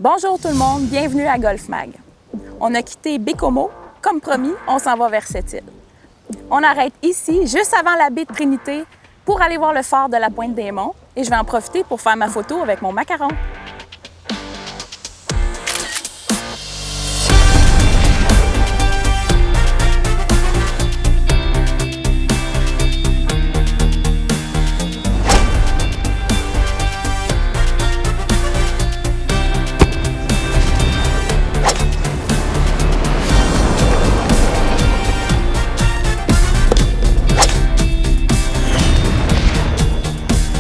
Bonjour tout le monde, bienvenue à Golf Mag. On a quitté Bécomo, comme promis, on s'en va vers cette île. On arrête ici, juste avant la baie de Trinité, pour aller voir le phare de la Pointe-des-Monts et je vais en profiter pour faire ma photo avec mon macaron.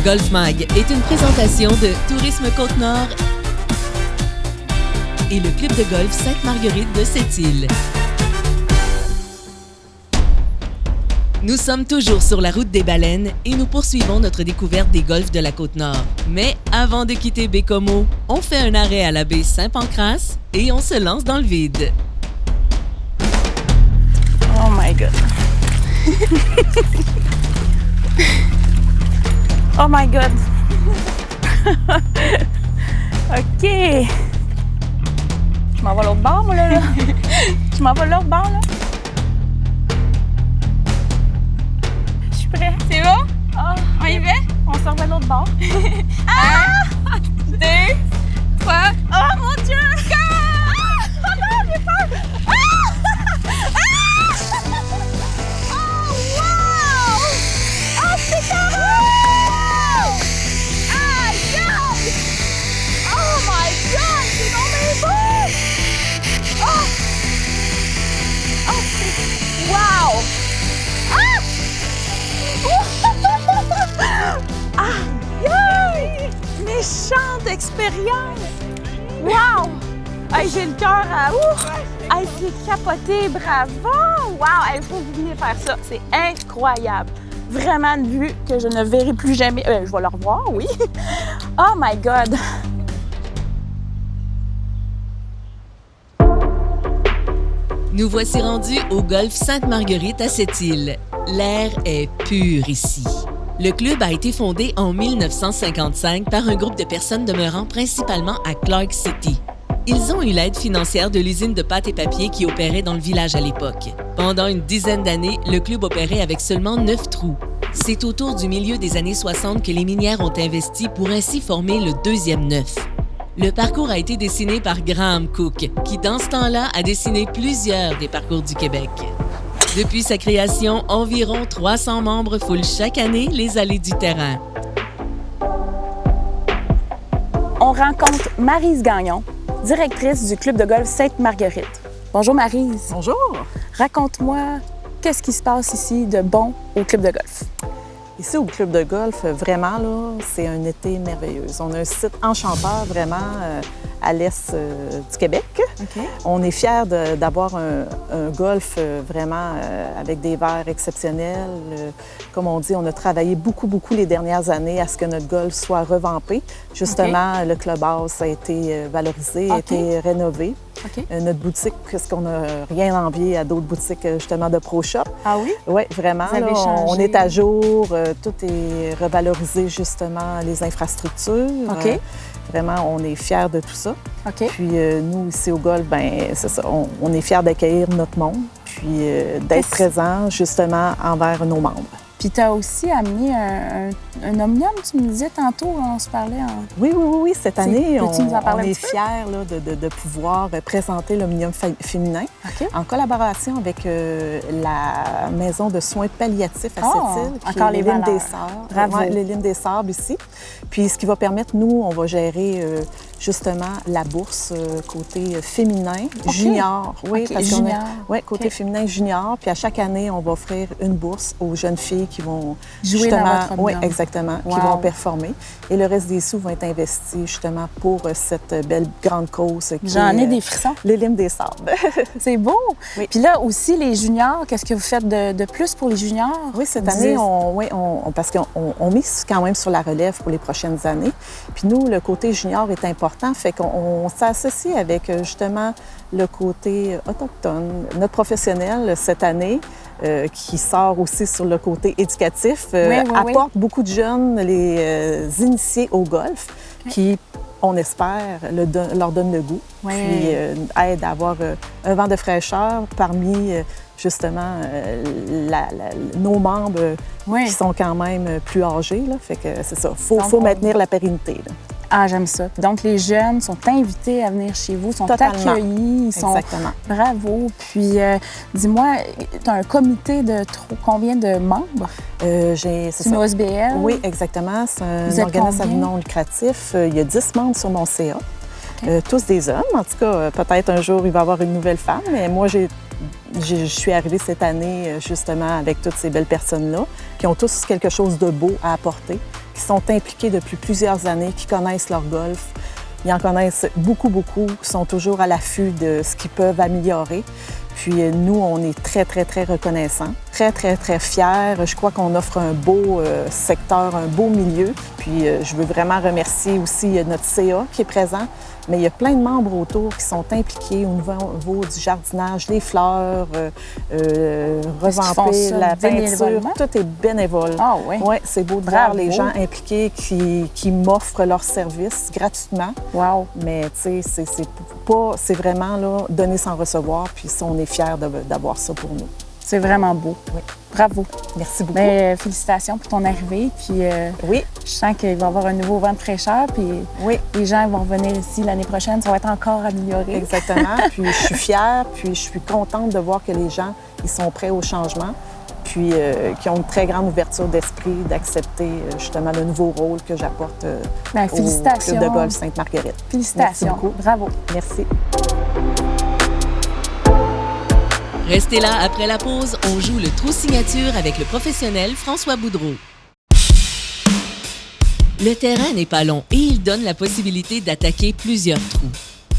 Golf Mag est une présentation de Tourisme Côte-Nord et le club de golf Sainte-Marguerite de Sept-Îles. Nous sommes toujours sur la route des baleines et nous poursuivons notre découverte des golfs de la Côte-Nord. Mais avant de quitter Bécomo, on fait un arrêt à la baie Saint-Pancrace et on se lance dans le vide. Oh my God! Oh my God! OK! Je m'en vais l'autre bord, moi, là. Je m'en vais l'autre bord, là. Je suis prêt. C'est bon? Ah, On y va? on se remet l'autre bord. 1, 2, 3. Oh mon Dieu! Ah! Oh non, j'ai peur! Ah! Ah! Oh wow! Oh, c'est carré! Aïe, aïe! Oh my God! C'est donc bien beau! Oh! Oh, c'est... Wow! Ah! Aïe, aïe! Méchante expérience! Wow! Hey, j'ai le cœur à... Ouf! Hey, c'est capoté, bravo! Wow! Il faut que vous veniez faire ça. C'est incroyable. Vraiment une vue que je ne verrai plus jamais. Je vais le revoir, oui. Oh my God! Nous voici rendus au golf Sainte-Marguerite à Sept-Îles. L'air est pur ici. Le club a été fondé en 1955 par un groupe de personnes demeurant principalement à Clark City. Ils ont eu l'aide financière de l'usine de pâte et papier qui opérait dans le village à l'époque. Pendant une dizaine d'années, le club opérait avec seulement 9 trous. C'est autour du milieu des années 60 que les minières ont investi pour ainsi former le deuxième 9. Le parcours a été dessiné par Graham Cook, qui dans ce temps-là a dessiné plusieurs des parcours du Québec. Depuis sa création, environ 300 membres foulent chaque année les allées du terrain. On rencontre Maryse Gagnon, directrice du club de golf Sainte-Marguerite. Bonjour Maryse. Bonjour! Raconte-moi, qu'est-ce qui se passe ici de bon au club de golf? Ici, au club de golf, vraiment, là, c'est un été merveilleux. On a un site enchanteur, vraiment, à l'est du Québec. OK. On est fiers d'avoir un golf vraiment avec des verres exceptionnels. Comme on dit, on a travaillé beaucoup les dernières années à ce que notre golf soit revampé. Justement, le clubhouse a été valorisé, a été rénové. OK. Notre boutique, parce qu'on n'a rien envié à d'autres boutiques, justement, de Pro Shop. Ah oui? Oui, vraiment. Vous avez Là, changé. on est à jour. Tout est revalorisé, justement, les infrastructures. OK. Vraiment, on est fiers de tout ça. OK. Puis nous, ici au golf, bien, c'est ça, on est fiers d'accueillir notre monde, puis d'être présent, justement, envers nos membres. Puis tu as aussi amené un omnium, tu me disais tantôt, on se parlait en... Oui, cette année, peux-tu nous en on parler un est petit peu? fiers là, de pouvoir présenter l'omnium féminin OK. en collaboration avec la maison de soins palliatifs à Sept-Îles, qui encore est les l'île valeurs. des Sables. Bravo. Ouais, l'île des Sables ici. Puis ce qui va permettre, nous, on va gérer justement la bourse côté féminin, junior. Oui, OK, parce qu'on junior. oui, côté OK. féminin junior. Puis à chaque année, on va offrir une bourse aux jeunes filles qui vont Jouer dans votre omnium. Oui, exactement, qui Wow. vont performer. Et le reste des sous vont être investis justement pour cette belle grande cause qui J'en ai est des frissons. l'île des Sables. C'est beau! Oui. Puis là aussi, les juniors, qu'est-ce que vous faites de plus pour les juniors? Oui, cette Vous année, disiez- parce qu'on mise quand même sur la relève pour les prochaines années. Puis nous, le côté junior est important, fait qu'on s'associe avec justement le côté autochtone. Notre professionnel, cette année, qui sort aussi sur le côté éducatif, Oui. apporte beaucoup de jeunes, les initiés au golf, qui on espère, leur donne le goût, Oui. puis aide à avoir un vent de fraîcheur parmi, justement, nos membres Oui. qui sont quand même plus âgés. Là. Fait que c'est ça, faut maintenir la pérennité. Là. Ah, j'aime ça. Donc, les jeunes sont invités à venir chez vous, sont Totalement. accueillis, ils sont... Exactement. Bravo. Puis, dis-moi, tu as un comité de combien de membres? C'est C'est une OSBL? Oui, exactement. C'est Vous un êtes organisme à combien? but non lucratif. Il y a 10 membres sur mon CA. Tous des hommes. En tout cas, peut-être un jour, il va y avoir une nouvelle femme. Mais moi, je suis arrivée cette année, justement, avec toutes ces belles personnes-là, qui ont tous quelque chose de beau à apporter, qui sont impliqués depuis plusieurs années, qui connaissent leur golf. Ils en connaissent beaucoup, beaucoup, qui sont toujours à l'affût de ce qu'ils peuvent améliorer. Puis nous, on est très, très, très reconnaissants, très, très, très fiers. Je crois qu'on offre un beau secteur, un beau milieu. Puis je veux vraiment remercier aussi notre CA qui est présent. Mais il y a plein de membres autour qui sont impliqués au niveau du jardinage, les fleurs, revamper, la peinture. Tout est bénévole. Ah oui? Oui, c'est beau de voir Bravo. les gens impliqués qui m'offrent leurs services gratuitement. Wow! Mais tu sais, c'est vraiment là, donner sans recevoir, puis ça, on est fiers d'avoir ça pour nous. C'est vraiment beau. Oui. Bravo. Merci beaucoup. Bien, félicitations pour ton arrivée. Puis Oui, je sens qu'il va y avoir un nouveau vent de fraîcheur. Puis oui, les gens vont revenir ici l'année prochaine. Ça va être encore amélioré. exactement. Puis je suis fière, puis je suis contente de voir que les gens, ils sont prêts au changement, puis qui ont une très grande ouverture d'esprit d'accepter justement le nouveau rôle que j'apporte Bien, au félicitations. Club de golf Sainte-Marguerite. Félicitations. Merci beaucoup. Bravo. Merci. Restez là, après la pause, on joue le trou signature avec le professionnel François Boudreau. Le terrain n'est pas long et il donne la possibilité d'attaquer plusieurs trous.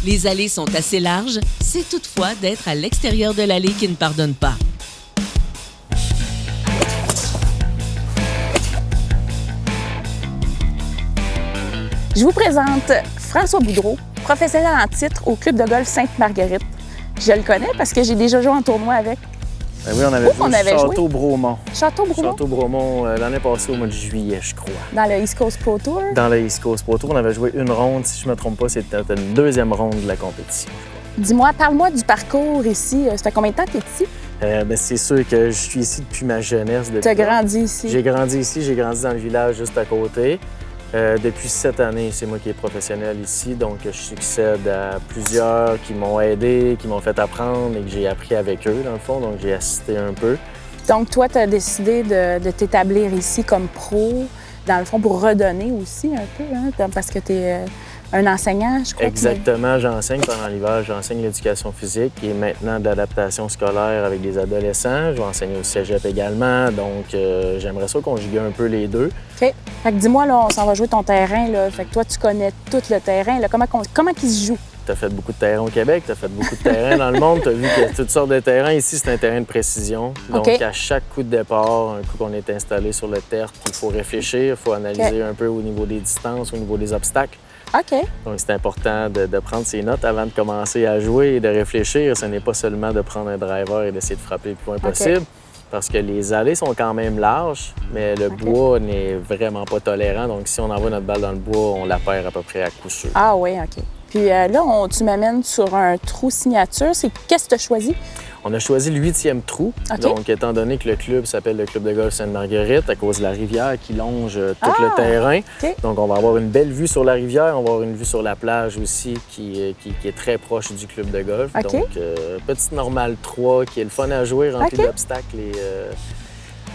Les allées sont assez larges, c'est toutefois d'être à l'extérieur de l'allée qui ne pardonne pas. Je vous présente François Boudreau, professionnel en titre au Club de golf Sainte-Marguerite. Je le connais parce que j'ai déjà joué en tournoi avec. Ben oui, on avait Où on joué avait Château-Bromont. Château-Bromont, Château-Bromont l'année passée au mois de juillet, je crois. dans le East Coast Pro Tour. Dans le East Coast Pro Tour, on avait joué une ronde, si je ne me trompe pas, c'était une deuxième ronde de la compétition. Dis-moi, parle-moi du parcours ici. Ça fait combien de temps que tu es ici? Ben, c'est sûr que je suis ici depuis ma jeunesse. Tu as grandi ici. J'ai grandi ici, j'ai grandi dans le village juste à côté. Depuis 7 années, c'est moi qui est professionnel ici, donc je succède à plusieurs qui m'ont aidé, qui m'ont fait apprendre et que j'ai appris avec eux, dans le fond, donc j'ai assisté un peu. Donc, toi, tu as décidé de t'établir ici comme pro, dans le fond, pour redonner aussi un peu, hein, parce que tu es un enseignant, je crois. Exactement, j'enseigne pendant l'hiver, j'enseigne l'éducation physique et maintenant de l'adaptation scolaire avec des adolescents. Je vais enseigner au cégep également, donc j'aimerais ça conjuguer un peu les deux. OK. Fait que dis-moi, là, on s'en va jouer ton terrain, là. Fait que toi, tu connais tout le terrain, là. Comment il se joue? Tu as fait beaucoup de terrains au Québec, tu as fait beaucoup de terrains dans le monde, tu as vu qu'il y a toutes sortes de terrains. Ici, c'est un terrain de précision. Donc, OK. à chaque coup de départ, un coup qu'on est installé sur le terre, il faut réfléchir, il faut analyser un peu au niveau des distances, au niveau des obstacles. OK. Donc, c'est important de prendre ses notes avant de commencer à jouer et de réfléchir. Ce n'est pas seulement de prendre un driver et d'essayer de frapper le plus loin possible, parce que les allées sont quand même larges, mais le bois n'est vraiment pas tolérant. Donc, si on envoie notre balle dans le bois, on la perd à peu près à coup sûr. Ah oui, OK. Puis là, tu m'amènes sur un trou signature. Qu'est-ce que tu as choisi? On a choisi le 8e trou. OK. Donc, étant donné que le club s'appelle le Club de golf Sainte-Marguerite, à cause de la rivière qui longe tout le terrain. OK. Donc, on va avoir une belle vue sur la rivière. On va avoir une vue sur la plage aussi qui est très proche du club de golf. OK. Donc, petite normale 3 qui est le fun à jouer, rempli OK. d'obstacles. Et,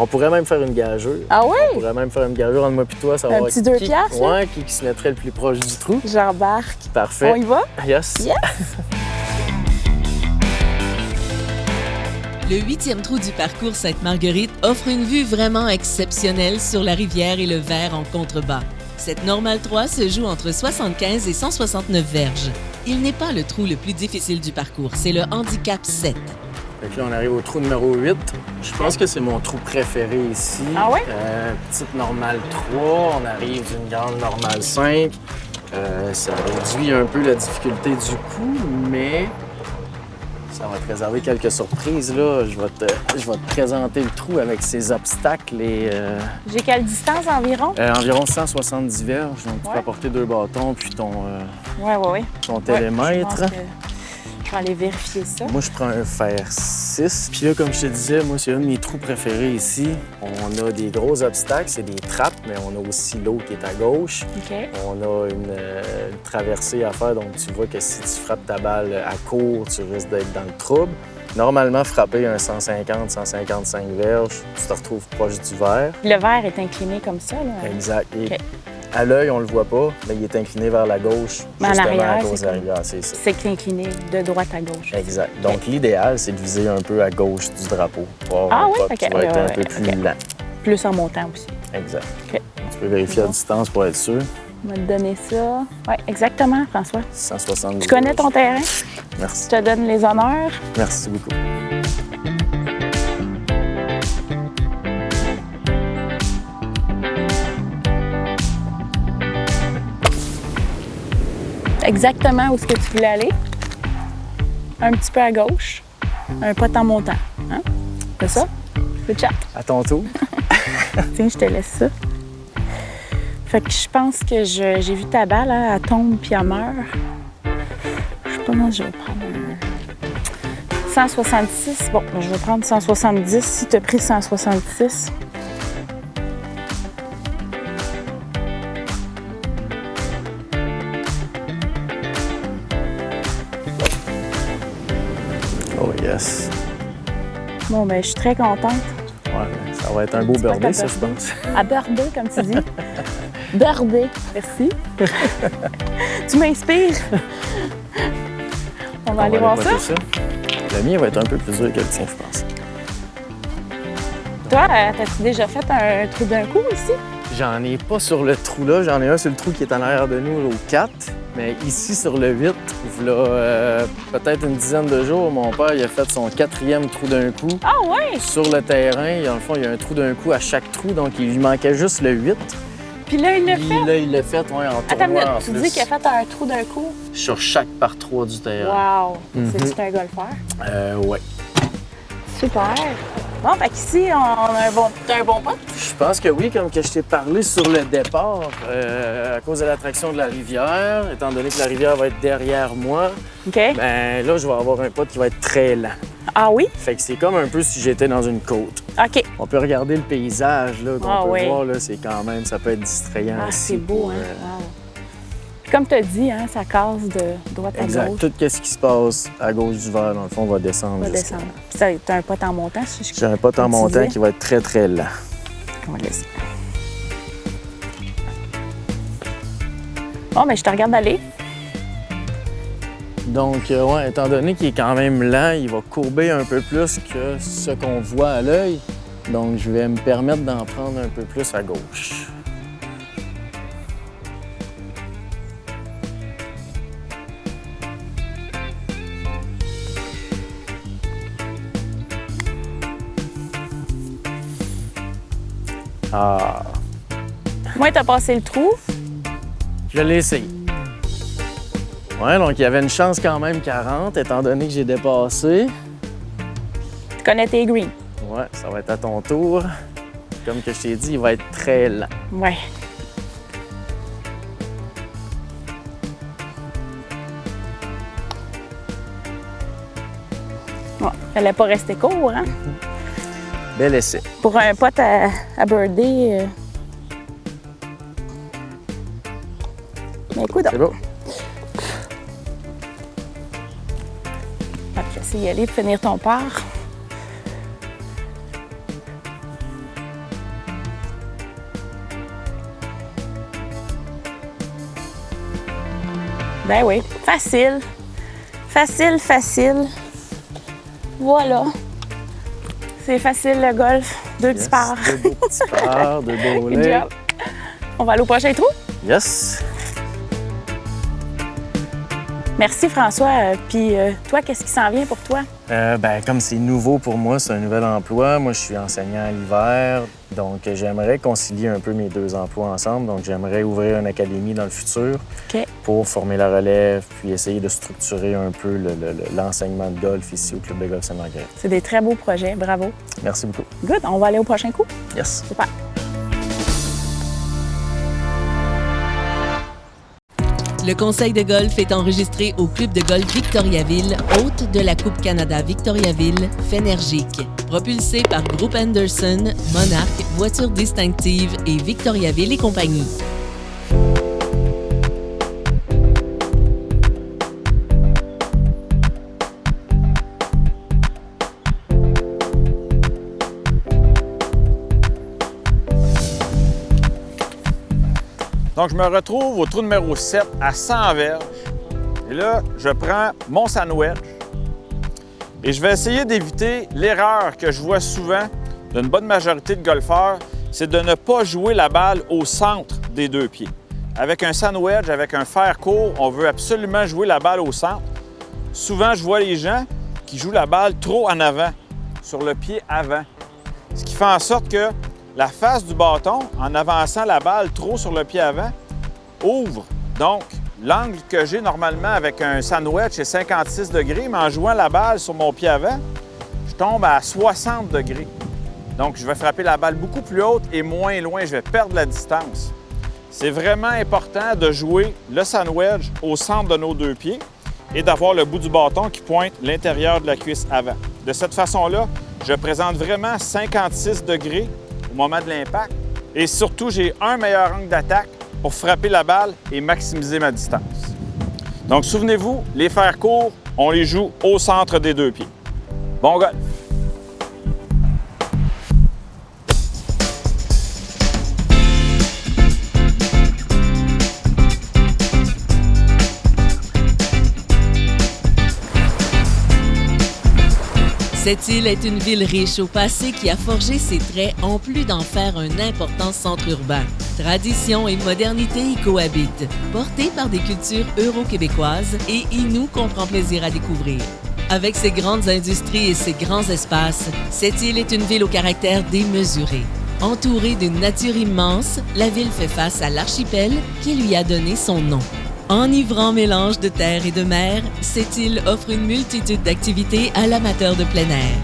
on pourrait même faire une gageure. Ah oui? On pourrait même faire une gageure entre moi et toi, savoir petit 2 piastres, là? Ouais, qui se mettrait le plus proche du trou. J'embarque. Parfait. On y va? Yes. Yes. Le 8e trou du parcours Sainte-Marguerite offre une vue vraiment exceptionnelle sur la rivière et le verre en contrebas. Cette normale 3 se joue entre 75 et 169 verges. Il n'est pas le trou le plus difficile du parcours, c'est le handicap 7. Fait que là, on arrive au trou numéro 8. Je pense que c'est mon trou préféré ici. Ah ouais? Petite normale 3, on arrive d'une grande normale 5. Ça réduit un peu la difficulté du coup, mais Ça va te réserver quelques surprises, là. Je vais te présenter le trou avec ses obstacles et... J'ai quelle distance environ? Environ 170 verges, donc tu peux apporter 2 bâtons puis ton télémètre. Je pense que je vais aller vérifier ça. Moi, je prends un fer 6. Puis là, comme je te disais, moi, c'est un de mes trous préférés ici. On a des gros obstacles, c'est des trappes, mais on a aussi l'eau qui est à gauche. OK. On a une traversée à faire, donc tu vois que si tu frappes ta balle à court, tu risques d'être dans le trouble. Normalement, frapper un 150-155 verges, tu te retrouves proche du verre. Le verre est incliné comme ça, là? Exact. Et OK. à l'œil, on le voit pas, mais il est incliné vers la gauche, Mais en justement arrière, à cause c'est de la rivière, c'est ça. C'est incliné de droite à gauche. Exact. Donc, l'idéal, c'est de viser un peu à gauche du drapeau. Pour avoir un putt qui va être un peu plus lent. Plus en montant aussi. Exact. OK. Tu peux vérifier à distance pour être sûr. On va te donner ça. Oui, exactement, François. 170. Tu connais ton terrain? Merci. Je te donne les honneurs. Merci beaucoup. Exactement où est-ce que tu voulais aller. Un petit peu à gauche. Un pot en montant. Hein? C'est ça? Good chat. À ton tour. Tiens, je te laisse ça. Fait que je pense que j'ai vu ta balle, hein, elle tombe puis elle meurt. Je sais pas, moi, je vais prendre un 166. Bon, je vais prendre 170 si tu as pris 166. Oh yes. Bon, ben, je suis très contente. Ouais, ça va être un beau birdie, ça, je pense. À birdie, comme tu dis. Birdie. Merci. Tu m'inspires. On va aller voir ça. Le mien va être un peu plus dur que le tien, je pense. Toi, t'as-tu déjà fait un trou d'un coup ici? J'en ai pas sur le trou là, j'en ai un sur le trou qui est en arrière de nous, au 4. Mais ici, sur le 8, là, peut-être une dizaine de jours, mon père il a fait son 4e trou d'un coup. Ah ouais! Sur le terrain, dans le fond, il y a un trou d'un coup à chaque trou, donc il lui manquait juste le 8. Puis là, il l'a fait? Là, il l'a fait, ouais, en Attends, tournoi en tu plus. dis qu'il a fait un trou d'un coup? Sur chaque par 3 du terrain. Wow! C'est-tu un golfeur? Ouais. Super! Bon, fait qu'ici, on a un bon pot. Je pense que oui, comme que je t'ai parlé sur le départ, à cause de l'attraction de la rivière, étant donné que la rivière va être derrière moi, OK. ben là, je vais avoir un pot qui va être très lent. Ah oui? Fait que c'est comme un peu si j'étais dans une côte. OK. On peut regarder le paysage, là, qu'on peut oui. voir, là, c'est quand même, ça peut être distrayant Ah, aussi. c'est beau, hein? pour, Wow. Puis comme tu as dit, hein, ça casse de droite à Exact. gauche. Tout ce qui se passe à gauche du verre, dans le fond, va descendre. On va jusqu'à- descendre. Puis ça, t'as un pot en montant, si je J'ai un pot en comme tu montant disais. qui va être très, très lent. On va laisser. Bon, ben je te regarde aller. Donc, ouais, étant donné qu'il est quand même lent, il va courber un peu plus que ce qu'on voit à l'œil. Donc, je vais me permettre d'en prendre un peu plus à gauche. Ah, Moi, t'as passé le trou. je l'ai essayé. Ouais, donc il y avait une chance quand même 40, étant donné que j'ai dépassé. Tu connais tes greens. Ouais, ça va être à ton tour. Comme que je t'ai dit, il va être très lent. Ouais. Bon, fallait pas rester court, hein? Bel essai. Pour un pot à birdie. Mais écoute, C'est beau. on va te laisser y aller pour finir ton part. Ben oui, facile. Facile, facile. Voilà. C'est facile le golf. Deux petits parts. Deux beaux petits parts, deux beaux Good volets. job. On va aller au prochain trou. Yes. Merci François. Puis toi, qu'est-ce qui s'en vient pour toi? Ben, comme c'est nouveau pour moi, c'est un nouvel emploi. Moi, je suis enseignant à l'hiver. Donc, j'aimerais concilier un peu mes deux emplois ensemble. Donc, j'aimerais ouvrir une académie dans le futur pour former la relève, puis essayer de structurer un peu l'enseignement de golf ici au Club de golf Sainte-Marguerite. C'est des très beaux projets. Bravo. Merci beaucoup. Good. On va aller au prochain coup? Yes. Super. Le conseil de golf est enregistré au Club de golf Victoriaville, hôte de la Coupe Canada Victoriaville, Fenergique. Propulsé par Groupe Anderson, Monarch, Voitures Distinctives et Victoriaville et compagnie. Donc, je me retrouve au trou numéro 7 à 100 verges. Et là, je prends mon sandwich et je vais essayer d'éviter l'erreur que je vois souvent d'une bonne majorité de golfeurs, c'est de ne pas jouer la balle au centre des deux pieds. Avec un sandwich, avec un fer court, on veut absolument jouer la balle au centre. Souvent, je vois les gens qui jouent la balle trop en avant, sur le pied avant. Ce qui fait en sorte que la face du bâton, en avançant la balle trop sur le pied avant, ouvre. Donc, l'angle que j'ai normalement avec un sandwich est 56 degrés, mais en jouant la balle sur mon pied avant, je tombe à 60 degrés. Donc, je vais frapper la balle beaucoup plus haute et moins loin. Je vais perdre la distance. C'est vraiment important de jouer le sandwich au centre de nos deux pieds et d'avoir le bout du bâton qui pointe l'intérieur de la cuisse avant. De cette façon-là, je présente vraiment 56 degrés au moment de l'impact. Et surtout, j'ai un meilleur angle d'attaque pour frapper la balle et maximiser ma distance. Donc, souvenez-vous, les fers courts, on les joue au centre des deux pieds. Bon golf! Cette île est une ville riche au passé qui a forgé ses traits en plus d'en faire un important centre urbain. Tradition et modernité y cohabitent, portées par des cultures euro-québécoises et Inuits qu'on prend plaisir à découvrir. Avec ses grandes industries et ses grands espaces, cette île est une ville au caractère démesuré. Entourée d'une nature immense, la ville fait face à l'archipel qui lui a donné son nom. Enivrant mélange de terre et de mer, cette île offre une multitude d'activités à l'amateur de plein air.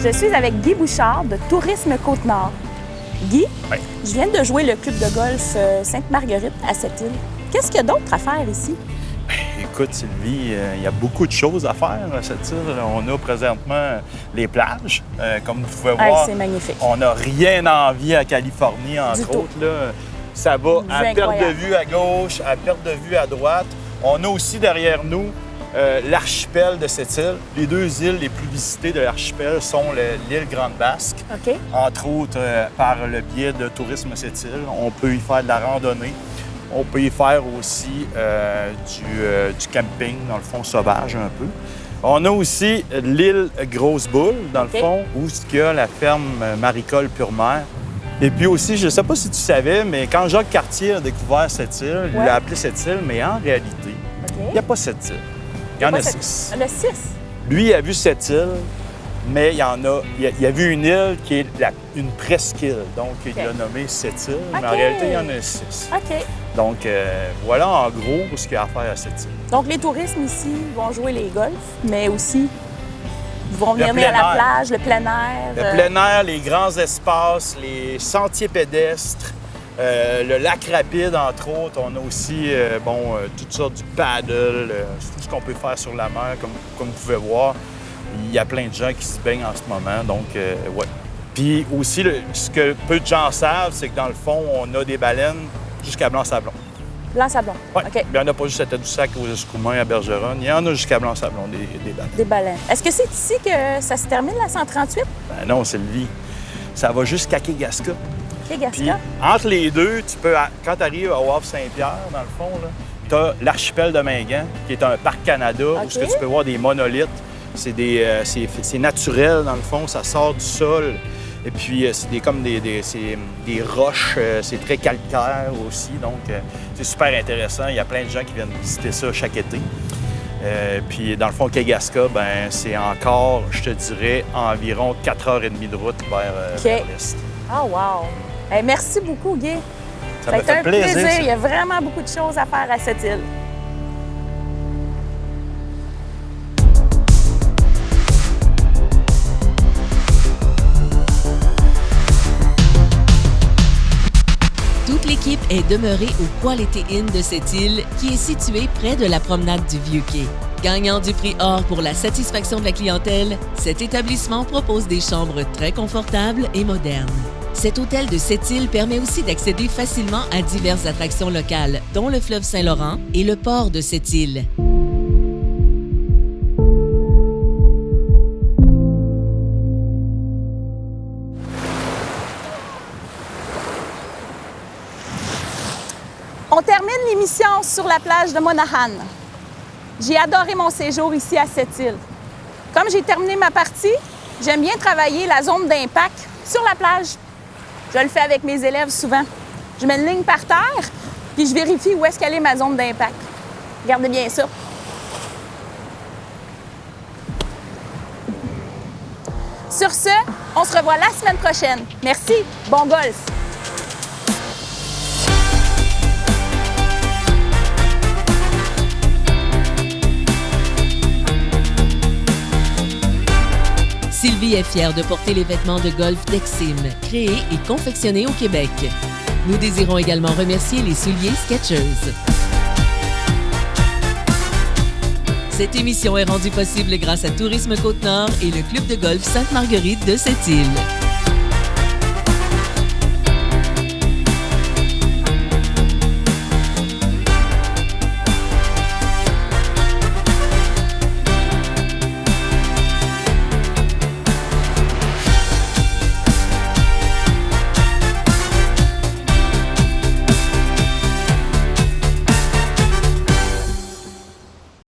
Je suis avec Guy Bouchard de Tourisme Côte-Nord. Guy, Oui. je viens de jouer le club de golf Sainte-Marguerite à cette île. Qu'est-ce qu'il y a d'autre à faire ici? Écoute, Sylvie, il y a beaucoup de choses à faire à cette île. On a présentement les plages. Comme vous pouvez voir, C'est magnifique. on n'a rien à envier à Californie, entre tout. autres. Là. Ça va à perte de incroyable. vue à gauche, à perte de vue à droite. On a aussi derrière nous l'archipel de cette île. Les deux îles les plus visitées de l'archipel sont l'île Grande-Basque, OK. entre autres par le biais de Tourisme cette île. On peut y faire de la randonnée. On peut y faire aussi du camping, dans le fond, sauvage un peu. On a aussi l'île Grosse-Boule, dans le fond, où il y a la ferme maricole Pure-Mer. Et puis aussi, je ne sais pas si tu savais, mais quand Jacques Cartier a découvert cette île, il l'a appelée cette île, mais en réalité, il n'y a pas cette île. Il y en a 6. Le 6? Lui, il a vu cette île, mais il a vu une île qui est une presqu'île. Donc, il l'a nommé cette île, mais en réalité, il y en a 6. OK. Donc, voilà en gros ce qu'il y a à faire à cette île. Donc, les touristes ici vont jouer les golfs, mais aussi vont Le venir à la plein air. plage, le plein air. Le plein air, les grands espaces, les sentiers pédestres, le lac rapide, entre autres. On a aussi toutes sortes du paddle, tout ce qu'on peut faire sur la mer, comme vous pouvez voir. Il y a plein de gens qui se baignent en ce moment, donc ouais. Puis aussi, ce que peu de gens savent, c'est que dans le fond, on a des baleines jusqu'à Blanc-Sablon. Blanc-Sablon. Oui. OK. Il n'y en a pas juste à Tadoussac, aux Escoumins, à Bergeronne. Il y en a jusqu'à Blanc-Sablon, des baleines. Des baleines. Est-ce que c'est ici que ça se termine, la 138? Ben non, Sylvie. Ça va jusqu'à Kegaska. Puis, Kegaska? entre les deux, quand tu arrives à Wharf-Saint-Pierre, dans le fond, tu as l'archipel de Mingan, qui est un parc Canada, où ce que tu peux voir des monolithes. C'est naturel, dans le fond, ça sort du sol. Et puis, c'est des roches, c'est très calcaire aussi, donc c'est super intéressant. Il y a plein de gens qui viennent visiter ça chaque été. Puis dans le fond, Kegaska, ben c'est encore, je te dirais, environ 4h30 de route vers l'est. Oh wow! Hey, merci beaucoup, Guy. Ça a me été fait un plaisir. Il y a vraiment beaucoup de choses à faire à cette île. Toute l'équipe est demeurée au Quality Inn de cette île, qui est située près de la promenade du Vieux-Quai. Gagnant du prix Or pour la satisfaction de la clientèle, cet établissement propose des chambres très confortables et modernes. Cet hôtel de cette île permet aussi d'accéder facilement à diverses attractions locales, dont le fleuve Saint-Laurent et le port de cette île. On termine l'émission sur la plage de Monaghan. J'ai adoré mon séjour ici à cette île. Comme j'ai terminé ma partie, j'aime bien travailler la zone d'impact sur la plage. Je le fais avec mes élèves souvent. Je mets une ligne par terre, puis je vérifie où est-ce qu'elle est ma zone d'impact. Regardez bien ça. Sur ce, on se revoit la semaine prochaine. Merci, bon golf! Sylvie est fière de porter les vêtements de golf Dexim, créés et confectionnés au Québec. Nous désirons également remercier les souliers Skechers. Cette émission est rendue possible grâce à Tourisme Côte-Nord et le Club de golf Sainte-Marguerite de cette île.